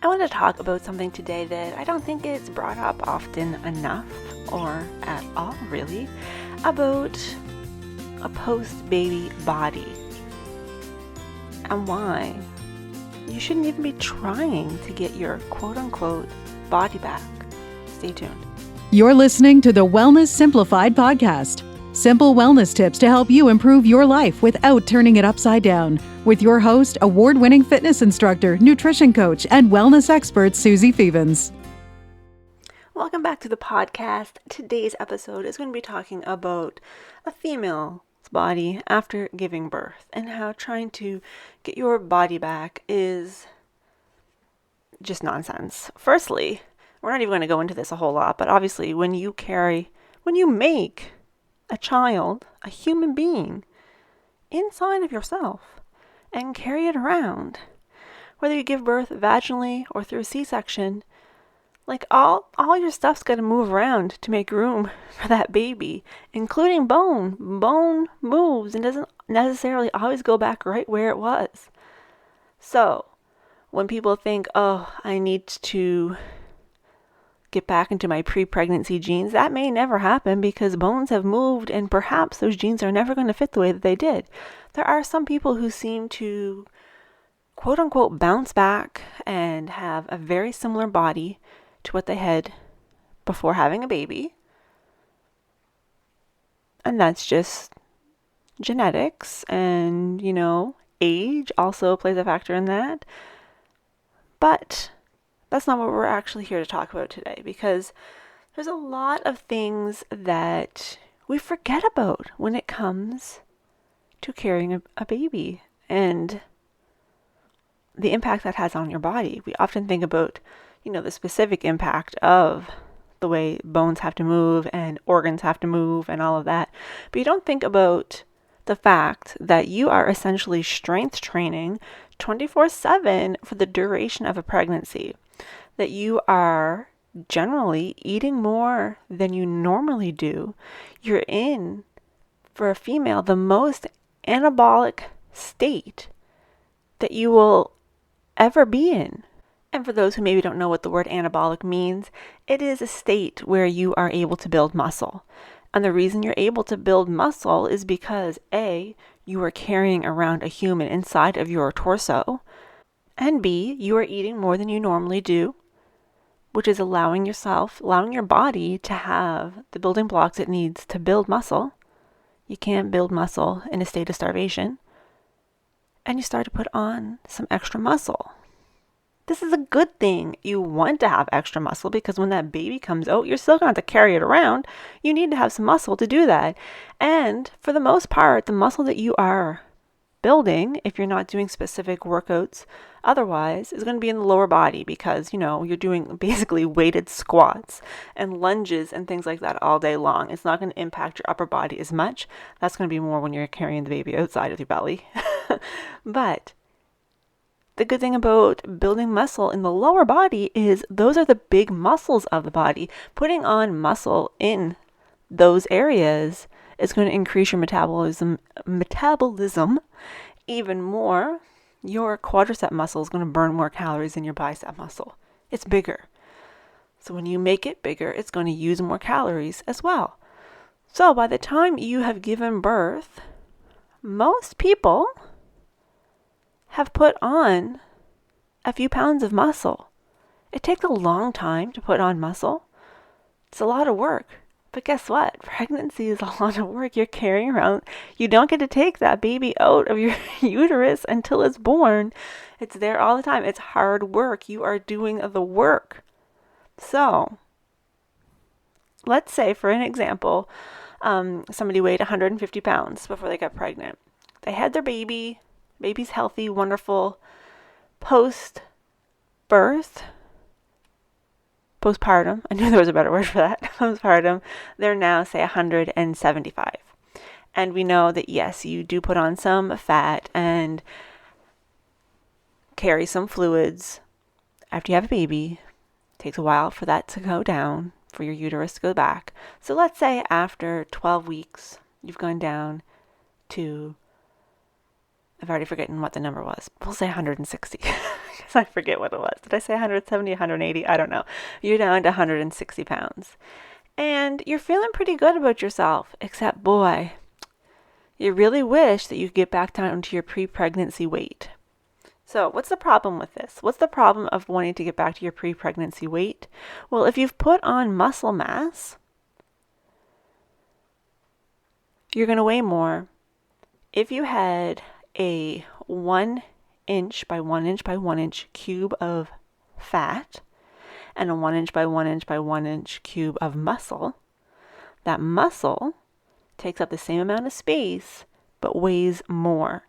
I want to talk about something today that I don't think it's brought up often enough, or at all really, about a post-baby body and why you shouldn't even be trying to get your quote-unquote body back. Stay tuned. You're listening to the Wellness Simplified podcast. Simple wellness tips to help you improve your life without turning it upside down. With your host, award-winning fitness instructor, nutrition coach, and wellness expert, Susie Fevens. Welcome back to the podcast. Today's episode is going to be talking about a female's body after giving birth and how trying to get your body back is just nonsense. Firstly, we're not even going to go into this a whole lot, but obviously when you make a child, a human being, inside of yourself and carry it around, whether you give birth vaginally or through a C-section, like all your stuff's got to move around to make room for that baby, including bone. Bone moves and doesn't necessarily always go back right where it was. So when people think, oh, I need to get back into my pre-pregnancy jeans, that may never happen because bones have moved and perhaps those jeans are never going to fit the way that they did. There are some people who seem to quote unquote bounce back and have a very similar body to what they had before having a baby. And that's just genetics and, age also plays a factor in that. But that's not what we're actually here to talk about today, because there's a lot of things that we forget about when it comes to carrying a baby and the impact that has on your body. We often think about, the specific impact of the way bones have to move and organs have to move and all of that. But you don't think about the fact that you are essentially strength training 24/7 for the duration of a pregnancy. That you are generally eating more than you normally do. You're in, for a female, the most anabolic state that you will ever be in. And for those who maybe don't know what the word anabolic means, it is a state where you are able to build muscle. And the reason you're able to build muscle is because A, you are carrying around a human inside of your torso, and B, you are eating more than you normally do, which is allowing your body to have the building blocks it needs to build muscle. You can't build muscle in a state of starvation. And you start to put on some extra muscle. This is a good thing. You want to have extra muscle because when that baby comes out, you're still going to have to carry it around. You need to have some muscle to do that. And for the most part, the muscle that you are building, if you're not doing specific workouts otherwise, is going to be in the lower body because, you're doing basically weighted squats and lunges and things like that all day long. It's not going to impact your upper body as much. That's going to be more when you're carrying the baby outside of your belly. But the good thing about building muscle in the lower body is those are the big muscles of the body. Putting on muscle in those areas is going to increase your metabolism even more. Your quadricep muscle is going to burn more calories than your bicep muscle. It's bigger. So when you make it bigger, it's going to use more calories as well. So by the time you have given birth, most people have put on a few pounds of muscle. It takes a long time to put on muscle. It's a lot of work. But guess what? Pregnancy is a lot of work. You're carrying around. You don't get to take that baby out of your uterus until it's born. It's there all the time. It's hard work. You are doing the work. So, let's say, for an example, somebody weighed 150 pounds before they got pregnant. They had their baby. Baby's healthy, wonderful. Postpartum, I knew there was a better word for that. Postpartum, they're now, say, 175. And we know that, yes, you do put on some fat and carry some fluids after you have a baby. It takes a while for that to go down, for your uterus to go back. So let's say after 12 weeks, you've gone down to I've already forgotten what the number was. We'll say 160 because I forget what it was. Did I say 170, 180? I don't know. You're down to 160 pounds. And you're feeling pretty good about yourself, except boy, you really wish that you could get back down to your pre-pregnancy weight. So what's the problem with this? What's the problem of wanting to get back to your pre-pregnancy weight? Well, if you've put on muscle mass, you're going to weigh more. If you had a 1 inch by 1 inch by 1 inch cube of fat and a 1 inch by 1 inch by 1 inch cube of muscle, that muscle takes up the same amount of space but weighs more.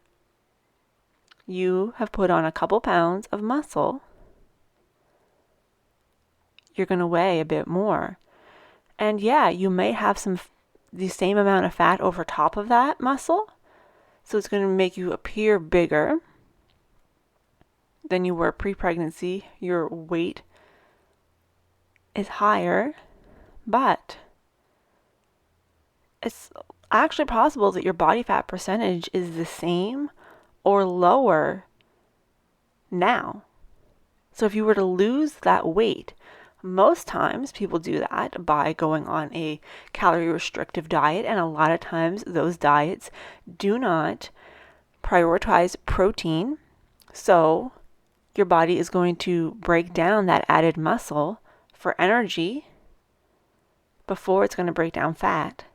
You have put on a couple pounds of muscle, you're going to weigh a bit more. And yeah, you may have the same amount of fat over top of that muscle, so it's going to make you appear bigger than you were pre-pregnancy. Your weight is higher, but it's actually possible that your body fat percentage is the same or lower now. So if you were to lose that weight, most times people do that by going on a calorie restrictive diet, and a lot of times those diets do not prioritize protein. So your body is going to break down that added muscle for energy before it's going to break down fat.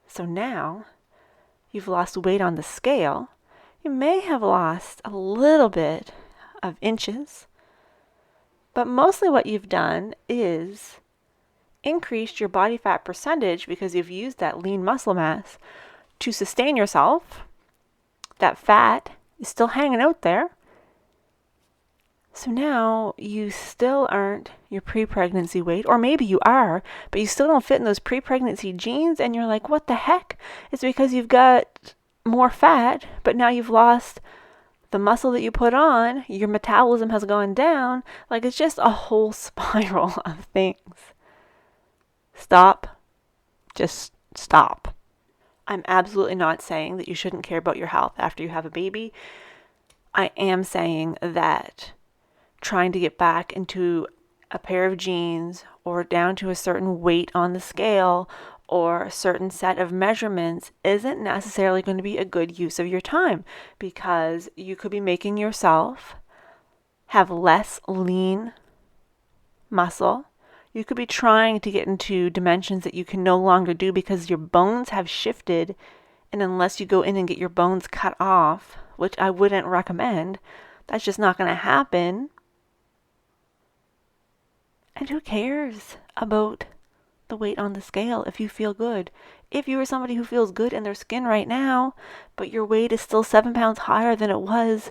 So now you've lost weight on the scale. You may have lost a little bit of inches, but mostly what you've done is increased your body fat percentage because you've used that lean muscle mass to sustain yourself. That fat is still hanging out there. So now you still aren't your pre-pregnancy weight, or maybe you are, but you still don't fit in those pre-pregnancy jeans, and you're like, what the heck? It's because you've got more fat, but now you've lost the muscle that you put on, your metabolism has gone down. Like, it's just a whole spiral of things. Stop. Just stop. I'm absolutely not saying that you shouldn't care about your health after you have a baby. I am saying that trying to get back into a pair of jeans or down to a certain weight on the scale or a certain set of measurements isn't necessarily going to be a good use of your time, because you could be making yourself have less lean muscle. You could be trying to get into dimensions that you can no longer do because your bones have shifted, and unless you go in and get your bones cut off, which I wouldn't recommend, that's just not going to happen. And who cares about the weight on the scale if you feel good? If you are somebody who feels good in their skin right now, but your weight is still 7 pounds higher than it was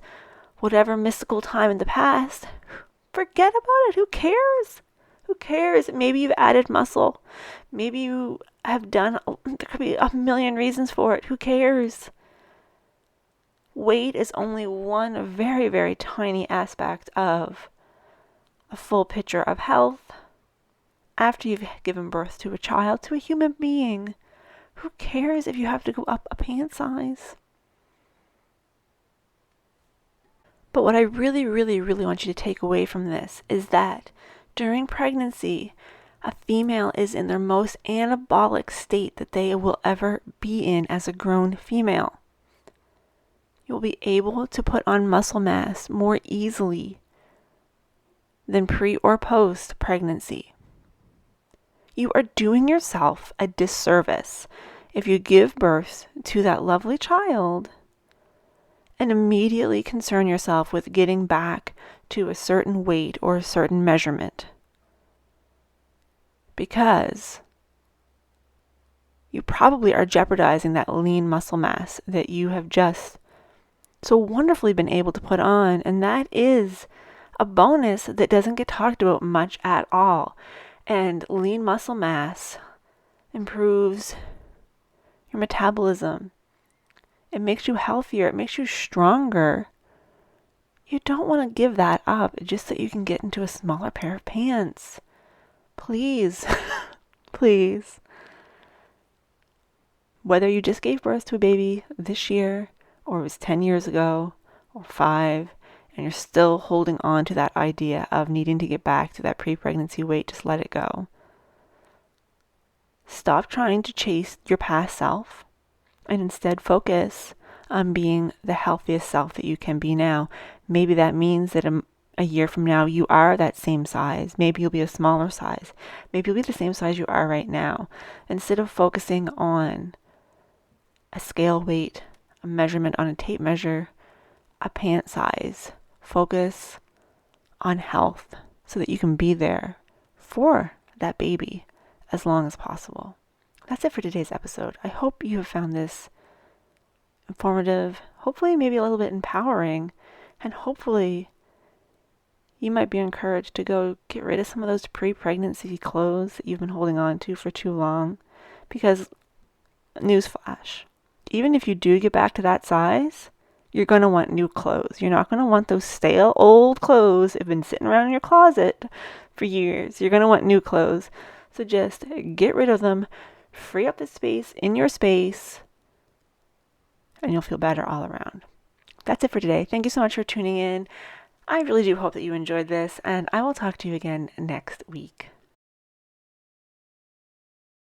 whatever mystical time in the past, forget about it. Who cares? Who cares? Maybe you've added muscle. Maybe you have done, there could be a million reasons for it. Who cares? Weight is only one very, very tiny aspect of a full picture of health. After you've given birth to a child, to a human being, who cares if you have to go up a pant size? But what I really, really, really want you to take away from this is that during pregnancy, a female is in their most anabolic state that they will ever be in as a grown female. You'll be able to put on muscle mass more easily than pre or post pregnancy. You are doing yourself a disservice if you give birth to that lovely child and immediately concern yourself with getting back to a certain weight or a certain measurement, because you probably are jeopardizing that lean muscle mass that you have just so wonderfully been able to put on. And that is a bonus that doesn't get talked about much at all. And lean muscle mass improves your metabolism. It makes you healthier. It makes you stronger. You don't want to give that up just so you can get into a smaller pair of pants. Please. Please. Whether you just gave birth to a baby this year or it was 10 years ago, or 5, and you're still holding on to that idea of needing to get back to that pre-pregnancy weight, just let it go. Stop trying to chase your past self and instead focus on being the healthiest self that you can be now. Maybe that means that a year from now you are that same size. Maybe you'll be a smaller size. Maybe you'll be the same size you are right now. Instead of focusing on a scale weight, a measurement on a tape measure, a pant size, focus on health so that you can be there for that baby as long as possible. That's it for today's episode. I hope you have found this informative, hopefully maybe a little bit empowering, and hopefully you might be encouraged to go get rid of some of those pre-pregnancy clothes that you've been holding on to for too long. Because, newsflash, even if you do get back to that size, you're going to want new clothes. You're not going to want those stale old clothes that have been sitting around in your closet for years. You're going to want new clothes. So just get rid of them, free up the space in your space, and you'll feel better all around. That's it for today. Thank you so much for tuning in. I really do hope that you enjoyed this, and I will talk to you again next week.